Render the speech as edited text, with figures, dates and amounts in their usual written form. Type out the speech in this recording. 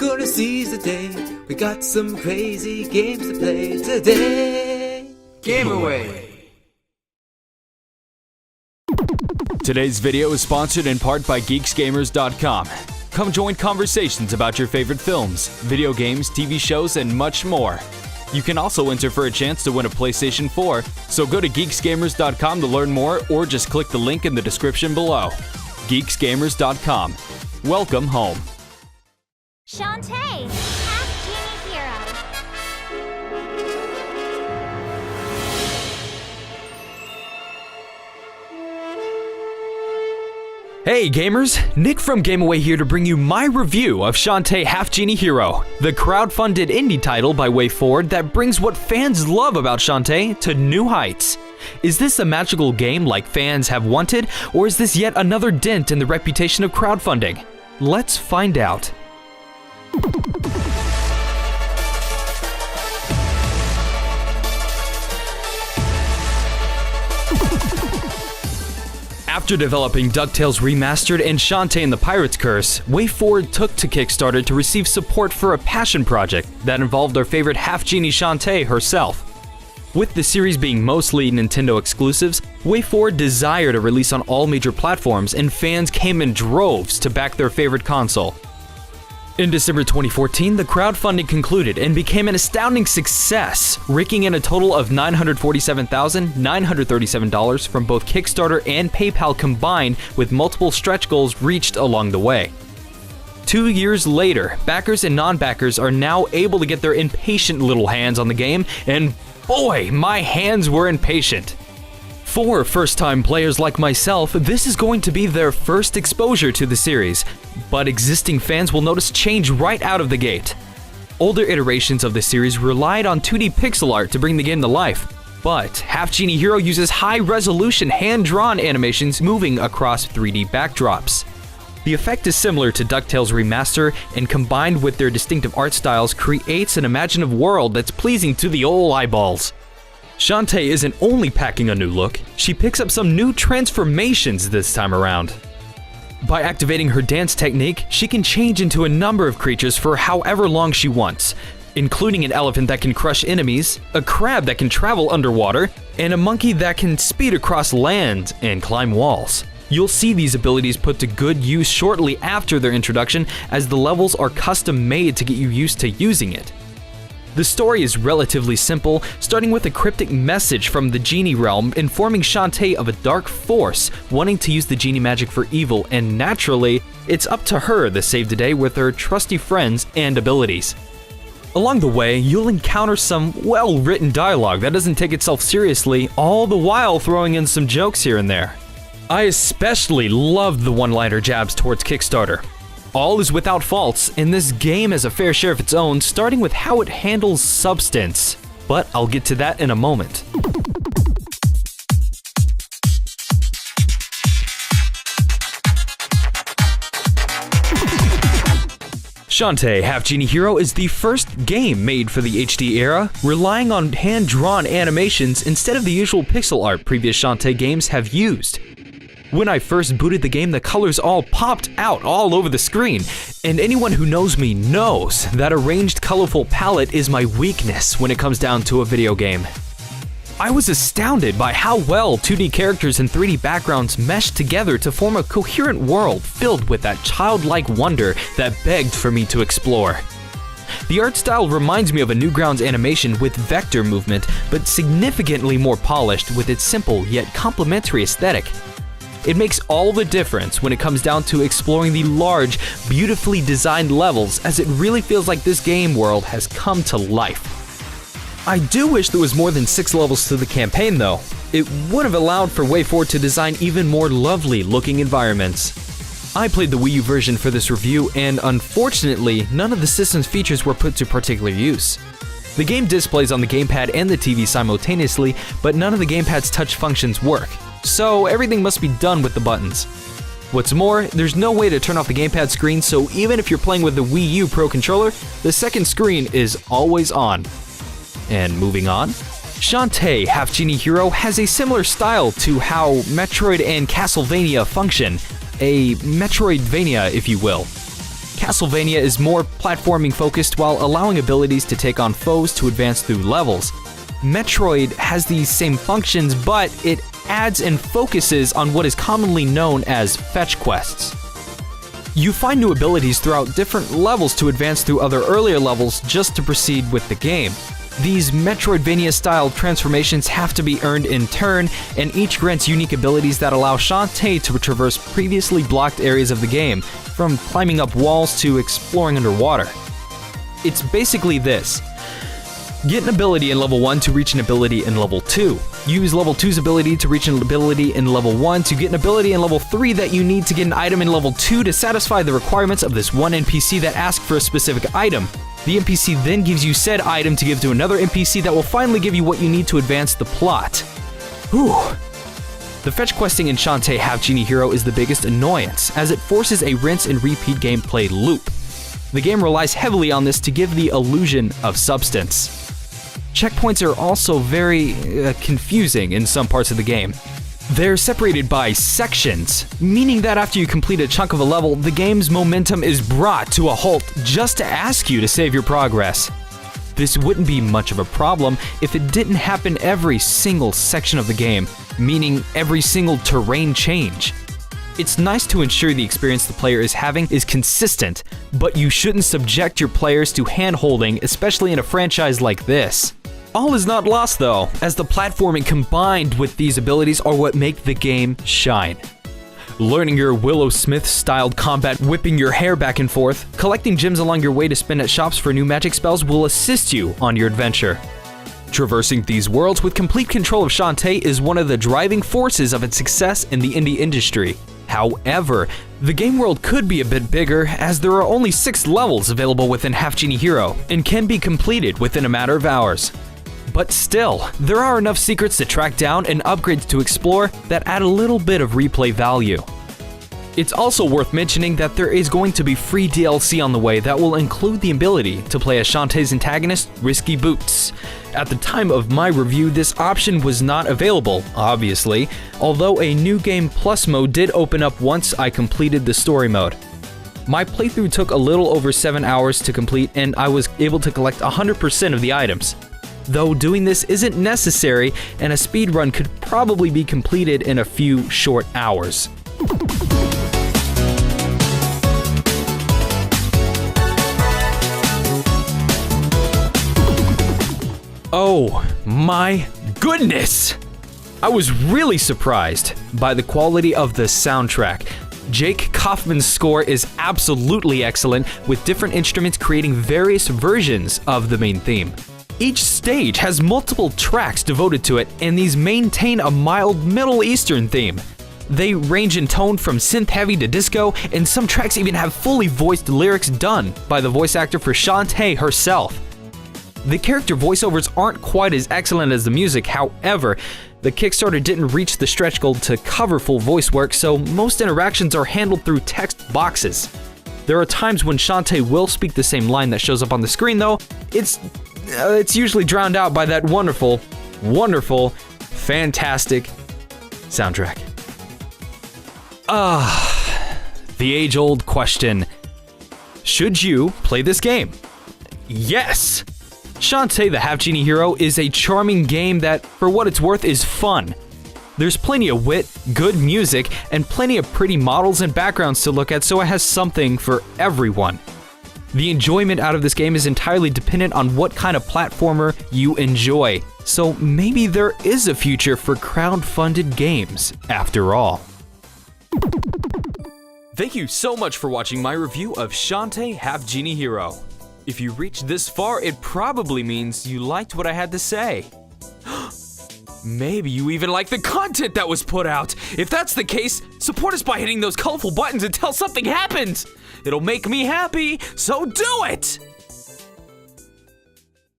gonna seize the day. We got some crazy games to play today. Game Away! Today's video is sponsored in part by geeksgamers.com. Come join conversations about your favorite films, video games, TV shows, and much more. You can also enter for a chance to win a PlayStation 4, so go to geeksgamers.com to learn more or just click the link in the description below. geeksgamers.com. Welcome home. Shantae Half-Genie Hero. Hey gamers, Nick from Game Away here to bring you my review of Shantae Half-Genie Hero, the crowdfunded indie title by WayForward that brings what fans love about Shantae to new heights. Is this a magical game like fans have wanted, or is this yet another dent in the reputation of crowdfunding? Let's find out. After developing DuckTales Remastered and Shantae and the Pirate's Curse, WayForward took to Kickstarter to receive support for a passion project that involved our favorite half-genie Shantae herself. With the series being mostly Nintendo exclusives, WayForward desired a release on all major platforms, and fans came in droves to back their favorite console. In December 2014, the crowdfunding concluded and became an astounding success, raking in a total of $947,937 from both Kickstarter and PayPal combined, with multiple stretch goals reached along the way. 2 years later, backers and non-backers are now able to get their impatient little hands on the game, and boy, my hands were impatient. For first-time players like myself, this is going to be their first exposure to the series, but existing fans will notice change right out of the gate. Older iterations of the series relied on 2D pixel art to bring the game to life, but Half-Genie Hero uses high-resolution hand-drawn animations moving across 3D backdrops. The effect is similar to DuckTales Remaster, and combined with their distinctive art styles creates an imaginative world that's pleasing to the old eyeballs. Shantae isn't only packing a new look, she picks up some new transformations this time around. By activating her dance technique, she can change into a number of creatures for however long she wants, including an elephant that can crush enemies, a crab that can travel underwater, and a monkey that can speed across land and climb walls. You'll see these abilities put to good use shortly after their introduction, as the levels are custom made to get you used to using it. The story is relatively simple, starting with a cryptic message from the genie realm informing Shantae of a dark force wanting to use the genie magic for evil, and naturally, it's up to her to save the day with her trusty friends and abilities. Along the way, you'll encounter some well-written dialogue that doesn't take itself seriously, all the while throwing in some jokes here and there. I especially loved the one-liner jabs towards Kickstarter. All is without faults, and this game has a fair share of its own, starting with how it handles substance. But I'll get to that in a moment. Shantae Half-Genie Hero is the first game made for the HD era, relying on hand-drawn animations instead of the usual pixel art previous Shantae games have used. When I first booted the game, the colors all popped out all over the screen, and anyone who knows me knows that a ranged, colorful palette is my weakness when it comes down to a video game. I was astounded by how well 2D characters and 3D backgrounds meshed together to form a coherent world filled with that childlike wonder that begged for me to explore. The art style reminds me of a Newgrounds animation with vector movement, but significantly more polished with its simple yet complementary aesthetic. It makes all the difference when it comes down to exploring the large, beautifully designed levels, as it really feels like this game world has come to life. I do wish there was more than 6 levels to the campaign though. It would have allowed for WayForward to design even more lovely looking environments. I played the Wii U version for this review, and unfortunately, none of the system's features were put to particular use. The game displays on the gamepad and the TV simultaneously, but none of the gamepad's touch functions work. So everything must be done with the buttons. What's more, there's no way to turn off the gamepad screen, so even if you're playing with the Wii U Pro Controller, the second screen is always on. And moving on, Shantae Half-Genie Hero has a similar style to how Metroid and Castlevania function, a Metroidvania if you will. Castlevania is more platforming focused while allowing abilities to take on foes to advance through levels. Metroid has these same functions, but it adds and focuses on what is commonly known as fetch quests. You find new abilities throughout different levels to advance through other earlier levels just to proceed with the game. These Metroidvania-style transformations have to be earned in turn, and each grants unique abilities that allow Shantae to traverse previously blocked areas of the game, from climbing up walls to exploring underwater. It's basically this. Get an ability in level 1 to reach an ability in level 2. Use level 2's ability to reach an ability in level 1 to get an ability in level 3 that you need to get an item in level 2 to satisfy the requirements of this one NPC that asks for a specific item. The NPC then gives you said item to give to another NPC that will finally give you what you need to advance the plot. Whew. The fetch questing in Shantae Half-Genie Hero is the biggest annoyance, as it forces a rinse and repeat gameplay loop. The game relies heavily on this to give the illusion of substance. Checkpoints are also very confusing in some parts of the game. They're separated by sections, meaning that after you complete a chunk of a level, the game's momentum is brought to a halt just to ask you to save your progress. This wouldn't be much of a problem if it didn't happen every single section of the game, meaning every single terrain change. It's nice to ensure the experience the player is having is consistent, but you shouldn't subject your players to hand-holding, especially in a franchise like this. All is not lost though, as the platforming combined with these abilities are what make the game shine. Learning your Willow Smith-styled combat, whipping your hair back and forth, collecting gems along your way to spend at shops for new magic spells will assist you on your adventure. Traversing these worlds with complete control of Shantae is one of the driving forces of its success in the indie industry. However, the game world could be a bit bigger, as there are only 6 levels available within Half-Genie Hero, and can be completed within a matter of hours. But still, there are enough secrets to track down and upgrades to explore that add a little bit of replay value. It's also worth mentioning that there is going to be free DLC on the way that will include the ability to play as Shantae's antagonist, Risky Boots. At the time of my review, this option was not available, obviously, although a New Game Plus mode did open up once I completed the story mode. My playthrough took a little over 7 hours to complete, and I was able to collect 100% of the items. Though doing this isn't necessary, and a speedrun could probably be completed in a few short hours. Oh my goodness! I was really surprised by the quality of the soundtrack. Jake Kaufman's score is absolutely excellent, with different instruments creating various versions of the main theme. Each stage has multiple tracks devoted to it, and these maintain a mild Middle Eastern theme. They range in tone from synth-heavy to disco, and some tracks even have fully voiced lyrics done by the voice actor for Shantae herself. The character voiceovers aren't quite as excellent as the music, however, the Kickstarter didn't reach the stretch goal to cover full voice work, so most interactions are handled through text boxes. There are times when Shantae will speak the same line that shows up on the screen though. It's usually drowned out by that wonderful, fantastic soundtrack. The age-old question. Should you play this game? Yes! Shantae the Half-Genie Hero is a charming game that, for what it's worth, is fun. There's plenty of wit, good music, and plenty of pretty models and backgrounds to look at, so it has something for everyone. The enjoyment out of this game is entirely dependent on what kind of platformer you enjoy, so maybe there is a future for crowd-funded games after all. Thank you so much for watching my review of Shantae Half-Genie Hero. If you reached this far, it probably means you liked what I had to say. Maybe you even like the content that was put out. If that's the case, support us by hitting those colorful buttons until something happens. It'll make me happy, so do it!